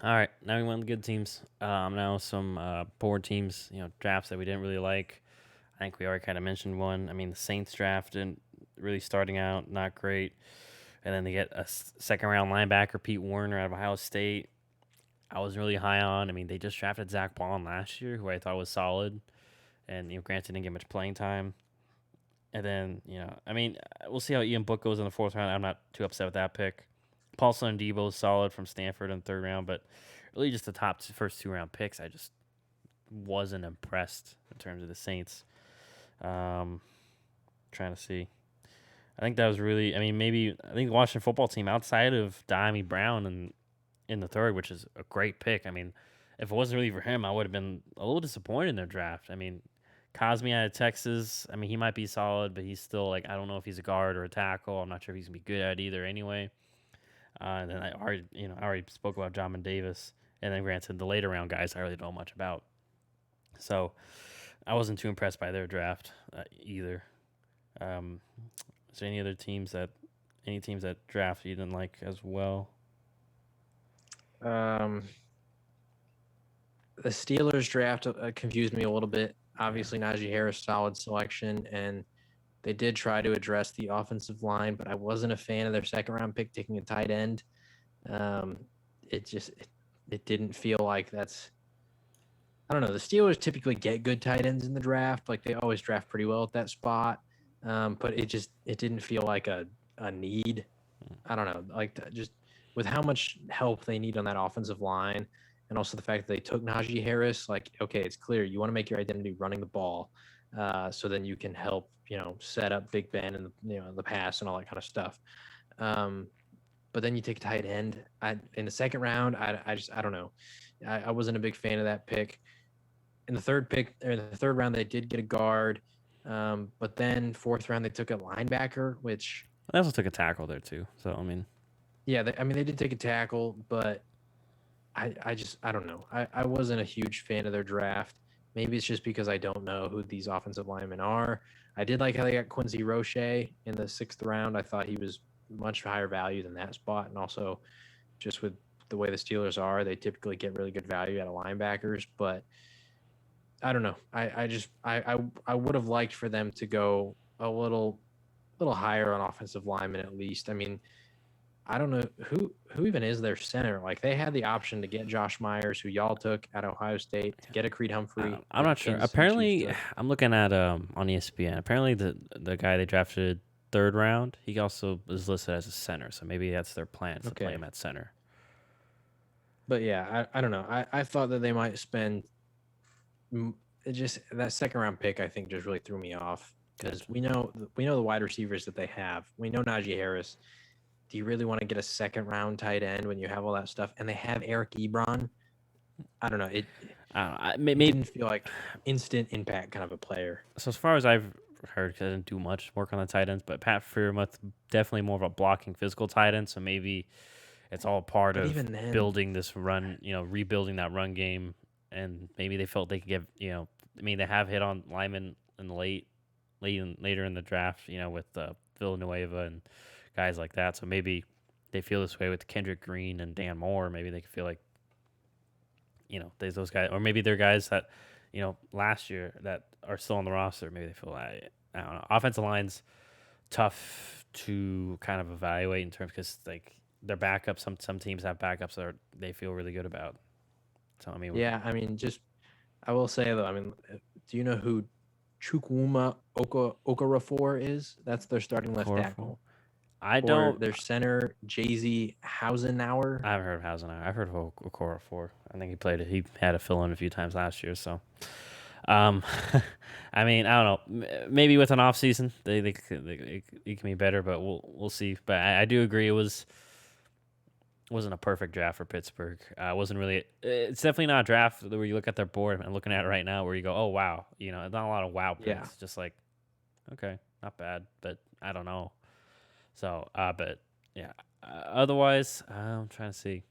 All right, now we went with good teams. Now some poor teams. Drafts that we didn't really like. I think we already kind of mentioned one. I mean, the Saints draft and really starting out not great, and then they get a second round linebacker Pete Warner out of Ohio State. I was really high on. I mean, they just drafted Zach Bond last year, who I thought was solid, and granted didn't get much playing time. And then I mean, we'll see how Ian Book goes in the fourth round. I'm not too upset with that pick. Paulson Debo is solid from Stanford in the third round, but really just the top first 2 round picks, I just wasn't impressed in terms of the Saints. Trying to see. I think that was really. I mean, maybe I think the Washington football team outside of Diami Brown and in the third, which is a great pick. I mean, if it wasn't really for him, I would have been a little disappointed in their draft. I mean, Cosme out of Texas. I mean, he might be solid, but he's still like I don't know if he's a guard or a tackle. I'm not sure if he's gonna be good at either. Anyway, and then I already spoke about John Davis, and then granted the later round guys I really don't know much about. So I wasn't too impressed by their draft either. Um, is there any teams that draft you didn't like as well? Um, the Steelers draft confused me a little bit. Yeah, Obviously, Najee Harris, solid selection, and they did try to address the offensive line, but I wasn't a fan of their second round pick taking a tight end. Um, it didn't feel like that's. I don't know. The Steelers typically get good tight ends in the draft. Like they always draft pretty well at that spot. But it didn't feel like a need. I don't know. Like just with how much help they need on that offensive line, and also the fact that they took Najee Harris. Like okay, it's clear you want to make your identity running the ball, so then you can help set up Big Ben and the pass and all that kind of stuff. Um, but then you take a tight end in the second round. I don't know. I wasn't a big fan of that pick. In the third pick or the third round, they did get a guard, but then fourth round they took a linebacker, which I also took a tackle there too. So I mean, yeah, I mean they did take a tackle, but I don't know. I wasn't a huge fan of their draft. Maybe it's just because I don't know who these offensive linemen are. I did like how they got Quincy Roche in the sixth round. I thought he was much higher value than that spot, and also just with the way the Steelers are, they typically get really good value out of linebackers. But I don't know. I would have liked for them to go a little higher on offensive linemen at least. I mean, I don't know who even is their center. Like they had the option to get Josh Myers, who y'all took at Ohio State, to get a Creed Humphrey, I'm not sure. Kansas City Chiefs Apparently, took. I'm looking at on ESPN. Apparently, the guy they drafted third round, he also is listed as a center. So maybe that's their plans to play Okay, him at center. but yeah, I don't know. I thought that they might spend it just that second round pick. I think just really threw me off because Gotcha. we know the wide receivers that they have. We know Najee Harris. Do you really want to get a second round tight end when you have all that stuff? And they have Eric Ebron. I don't know. I don't know. It didn't feel like instant impact kind of a player. So as far as I've heard, 'cause I didn't do much work on the tight ends, but Pat Freiermuth definitely more of a blocking physical tight end. So maybe it's all part But of even then, building this run, rebuilding that run game, and maybe they felt they could give, I mean, they have hit on Lyman in the later in the draft, with Villanueva and guys like that. So maybe they feel this way with Kendrick Green and Dan Moore. Maybe they could feel like, there's those guys, or maybe they're guys that, last year that are still on the roster. Maybe they feel like, I don't know. Offensive line's tough to kind of evaluate in terms because like their backups. Some teams have backups that they feel really good about. So I mean, yeah, I mean, just I will say though, I mean, do you know who Chukwuma Okafor is? That's their starting left Okorafor. tackle. I Or don't. their center, Jay-Z Hausenauer. I haven't heard of Hausen. I've heard of Okorafor. I think he played it. He had a fill in a few times last year. So, um, I mean, I don't know. Maybe with an off season, it can be better, but we'll see. But I do agree wasn't a perfect draft for Pittsburgh. It wasn't really. It's definitely not a draft where you look at their board and looking at it right now where you go, oh wow, not a lot of wow Yeah. picks. Just like okay, not bad, but I don't know. So, but yeah. Otherwise, I'm trying to see.